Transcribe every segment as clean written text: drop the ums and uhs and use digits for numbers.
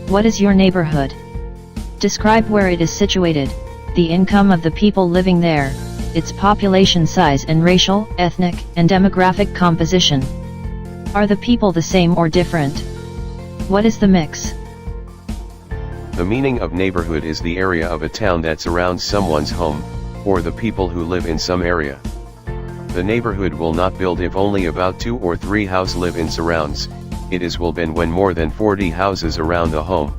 What is your neighborhood? Describe where it is situated, the income of the people living there, its population size and racial, ethnic, and demographic composition. Are the people the same or different? What is the mix? The meaning of neighborhood is the area of a town that surrounds someone's home, or the people who live in some area. The neighborhood will not build if only about 2 or 3 houses live in surrounds, it is will build when more than 40 houses around the home.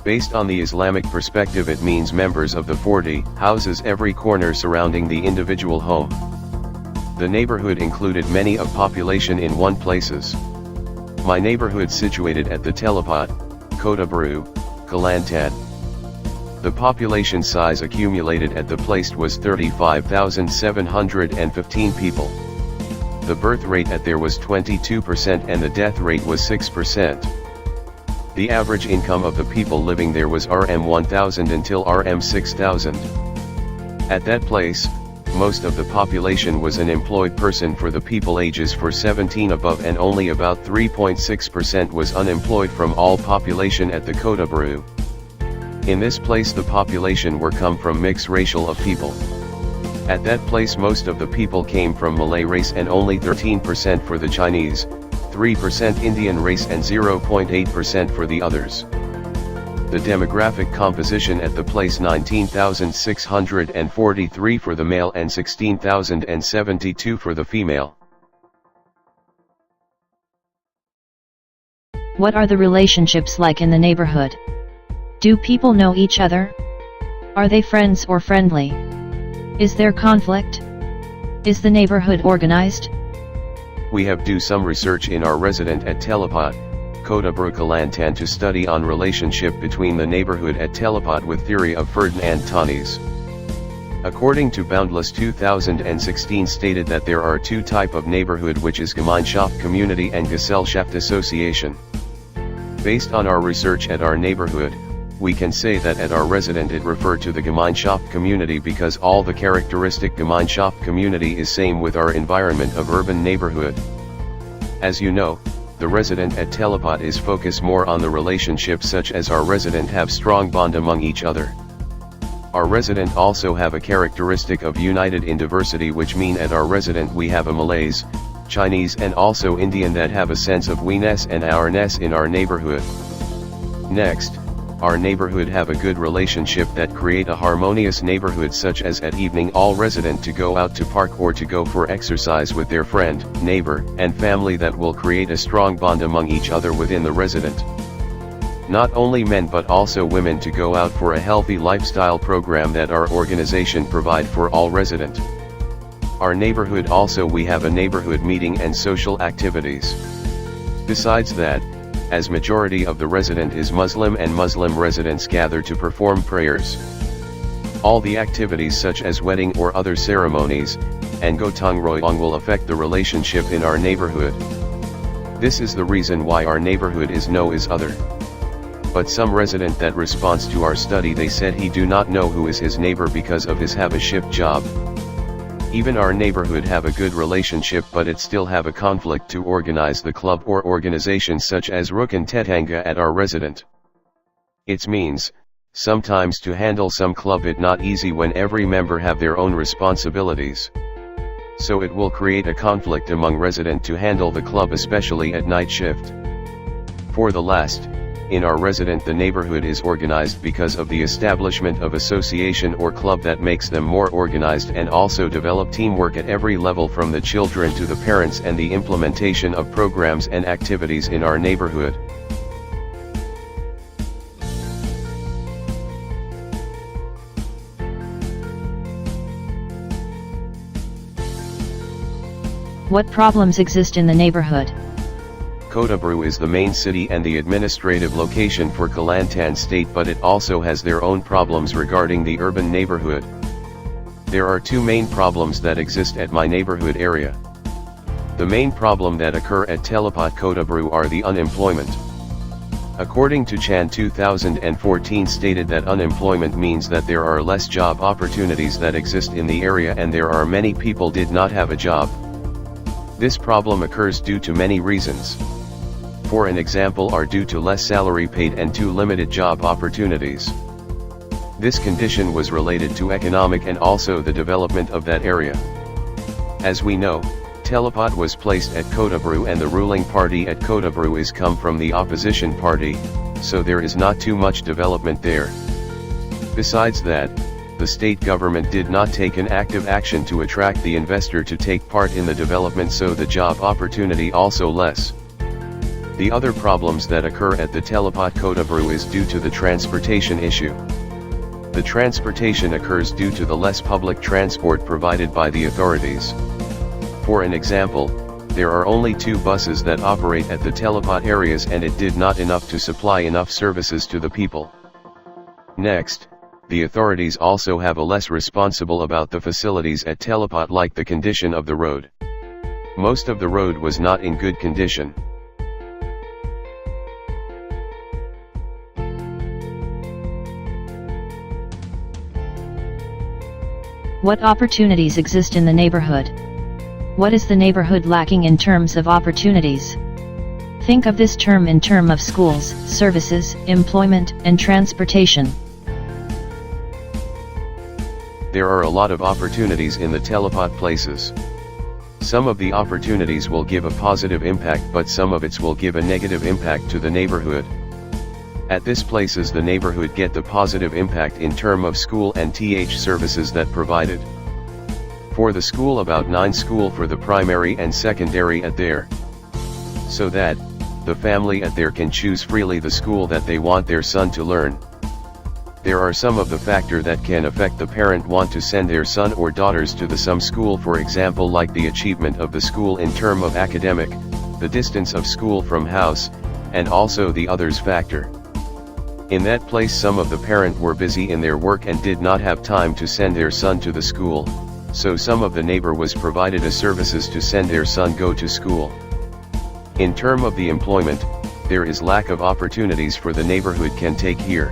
Based on the Islamic perspective, it means members of the 40 houses every corner surrounding the individual home. The neighborhood included many of population in one places. My neighborhood situated at the Telipot, Kota Bharu, Kelantan. The population size accumulated at the place was 35,715 people. The birth rate at there was 22% and the death rate was 6%. The average income of the people living there was Rm 1,000 until Rm 6,000. At that place, most of the population was an employed person for the people ages for 17 above, and only about 3.6% was unemployed from all population at the Kota Bharu. In this place the population were come from mixed racial of people. At that place most of the people came from Malay race and only 13% for the Chinese, 3% Indian race and 0.8% for the others. The demographic composition at the place 19,643 for the male and 16,072 for the female. What are the relationships like in the neighborhood? Do people know each other? Are they friends or friendly? Is there conflict? Is the neighborhood organized? We have do some research in our resident at Telipot, Kota Bharu Kelantan to study on relationship between the neighborhood at Telipot with theory of Ferdinand Tanis. According to Boundless 2016 stated that there are 2 type of neighborhood, which is Gemeinschaft community and Gesellschaft association. Based on our research at our neighborhood, we can say that at our resident it refer to the Gemeinschaft community because all the characteristic Gemeinschaft community is same with our environment of urban neighborhood. As you know, the resident at Telipot is focused more on the relationships, such as our resident have strong bond among each other. Our resident also have a characteristic of united in diversity, which mean at our resident we have a Malays, Chinese and also Indian that have a sense of we-ness and our-ness in our neighborhood. Next, our neighborhood have a good relationship that create a harmonious neighborhood, such as at evening all resident to go out to park or to go for exercise with their friend, neighbor, and family, that will create a strong bond among each other within the resident. Not only men but also women to go out for a healthy lifestyle program that our organization provide for all resident. Our neighborhood also we have a neighborhood meeting and social activities. Besides that, as majority of the resident is Muslim and Muslim residents gather to perform prayers. All the activities such as wedding or other ceremonies, and gotong royong will affect the relationship in our neighborhood. This is the reason why our neighborhood is known as other. But some resident that responds to our study, they said he do not know who is his neighbor because of his have a shift job. Even our neighborhood have a good relationship, but it still have a conflict to organize the club or organizations such as Rukun Tetangga at our resident. It means, sometimes to handle some club it not easy when every member have their own responsibilities. So it will create a conflict among resident to handle the club, especially at night shift. For the last, in our resident the neighborhood is organized because of the establishment of association or club that makes them more organized and also develop teamwork at every level from the children to the parents, and the implementation of programs and activities in our neighborhood. What problems exist in the neighborhood? Kota Bharu is the main city and the administrative location for Kelantan state, but it also has their own problems regarding the urban neighborhood. There are 2 main problems that exist at my neighborhood area. The main problem that occur at Telipot Kota Bharu are the unemployment. According to Chan 2014 stated that unemployment means that there are less job opportunities that exist in the area and there are many people did not have a job. This problem occurs due to many reasons. for an example, are due to less salary paid and too limited job opportunities. This condition was related to economic and also the development of that area. As we know, Telipot was placed at Kota Bharu and the ruling party at Kota Bharu is come from the opposition party, so there is not too much development there. Besides that, the state government did not take an active action to attract the investor to take part in the development, so the job opportunity also less. The other problems that occur at the Telipot Kota Bharu is due to the transportation issue. The transportation occurs due to the less public transport provided by the authorities. For an example, there are only 2 buses that operate at the Telipot areas and it did not enough to supply enough services to the people. Next, the authorities also have a less responsible about the facilities at Telipot, like the condition of the road. Most of the road was not in good condition. What opportunities exist in the neighborhood? What is the neighborhood lacking in terms of opportunities? Think of this term in terms of schools, services, employment, and transportation. There are a lot of opportunities in the Telipot places. Some of the opportunities will give a positive impact, but some of it will give a negative impact to the neighborhood. At this places the neighborhood get the positive impact in term of school and th services that provided. For the school, about 9 school for the primary and secondary at there. So that, the family at there can choose freely the school that they want their son to learn. There are some of the factor that can affect the parent want to send their son or daughters to the some school, for example like the achievement of the school in term of academic, the distance of school from house, and also the others factor. In that place some of the parent were busy in their work and did not have time to send their son to the school, so some of the neighbor was provided a services to send their son go to school. In term of the employment, there is lack of opportunities for the neighborhood can take here.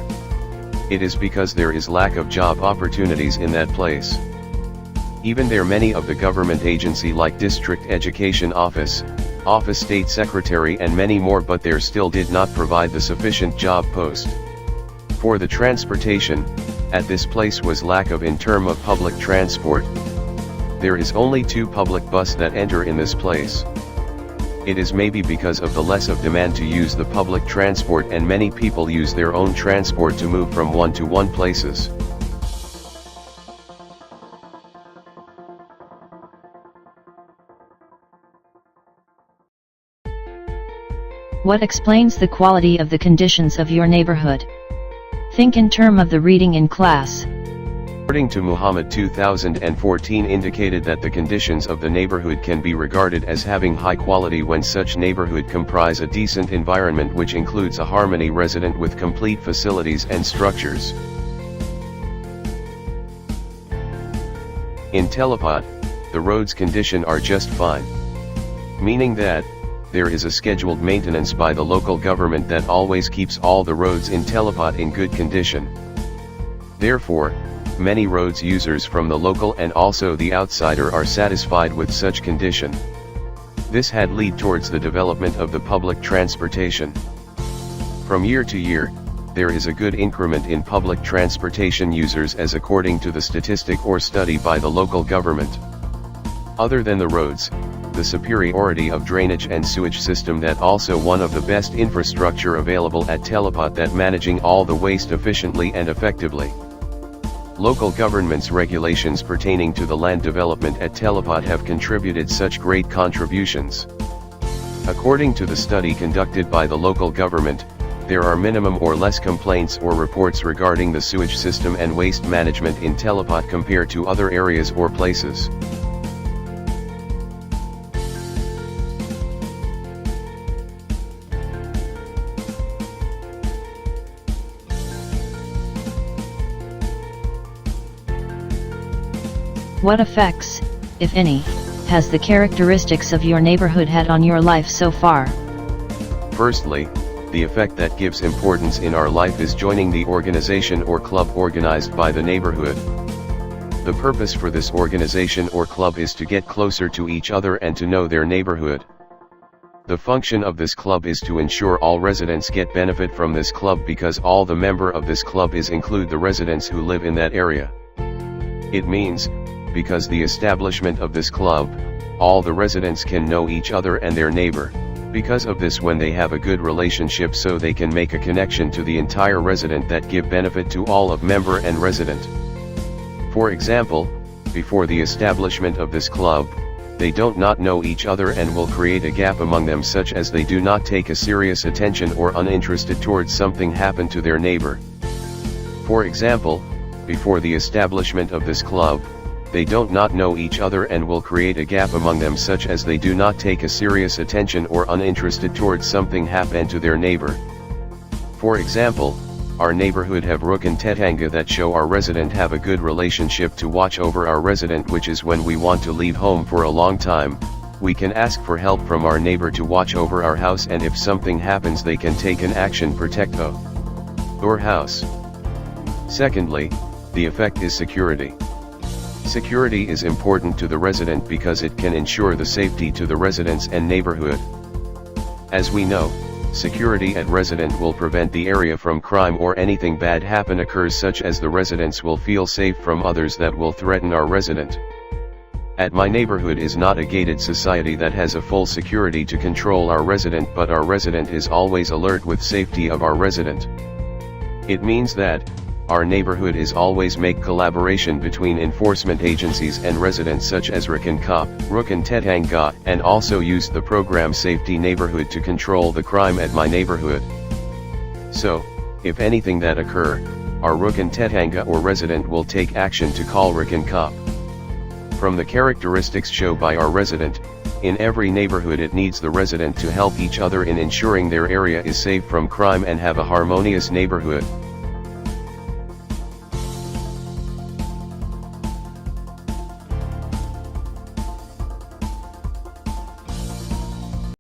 It is because there is lack of job opportunities in that place. Even there many of the government agency like district education office state secretary and many more, but there still did not provide the sufficient job post. For the transportation, at this place was lack of in term of public transport. There is only 2 public bus that enter in this place. It is maybe because of the less of demand to use the public transport and many people use their own transport to move from one to one places. What explains the quality of the conditions of your neighborhood? Think in terms of the reading in class. According to Muhammad 2014 indicated that the conditions of the neighborhood can be regarded as having high quality when such neighborhood comprise a decent environment which includes a harmony resident with complete facilities and structures. In Telipot, the roads condition are just fine. Meaning that, there is a scheduled maintenance by the local government that always keeps all the roads in Telipot in good condition. Therefore, many roads users from the local and also the outsider are satisfied with such condition. This had lead towards the development of the public transportation. From year to year, there is a good increment in public transportation users as according to the statistic or study by the local government. Other than the roads, the superiority of drainage and sewage system that also one of the best infrastructure available at Telipot that managing all the waste efficiently and effectively. Local government's regulations pertaining to the land development at Telipot have contributed such great contributions. According to the study conducted by the local government, there are minimum or less complaints or reports regarding the sewage system and waste management in Telipot compared to other areas or places. What effects, if any, has the characteristics of your neighborhood had on your life so far? Firstly, the effect that gives importance in our life is joining the organization or club organized by the neighborhood. The purpose for this organization or club is to get closer to each other and to know their neighborhood. The function of this club is to ensure all residents get benefit from this club because all the member of this club is include the residents who live in that area. It means, because the establishment of this club, all the residents can know each other and their neighbor. Because of this, when they have a good relationship, so they can make a connection to the entire resident that give benefit to all of member and resident. For example, before the establishment of this club, they don't not know each other and will create a gap among them, such as they do not take a serious attention or uninterested towards something happen to their neighbor. For example, before the establishment of this club, they don't not know each other and will create a gap among them, such as they do not take a serious attention or uninterested towards something happen to their neighbor. For example, our neighborhood have rukun tetangga that show our resident have a good relationship to watch over our resident, which is when we want to leave home for a long time, we can ask for help from our neighbor to watch over our house, and if something happens they can take an action protect our house. Secondly, the effect is security. Security is important to the resident because it can ensure the safety to the residents and neighborhood. As we know, security at resident will prevent the area from crime or anything bad happen occurs, such as the residents will feel safe from others that will threaten our resident. At my neighborhood is not a gated society that has a full security to control our resident, but our resident is always alert with safety of our resident. It means that our neighborhood is always make collaboration between enforcement agencies and residents, such as Rukun Kop, Rukun Tetangga, and also use the program Safety Neighborhood to control the crime at my neighborhood. So, if anything that occur, our Rukun Tetangga or resident will take action to call Rukun Kop. From the characteristics shown by our resident, in every neighborhood it needs the resident to help each other in ensuring their area is safe from crime and have a harmonious neighborhood.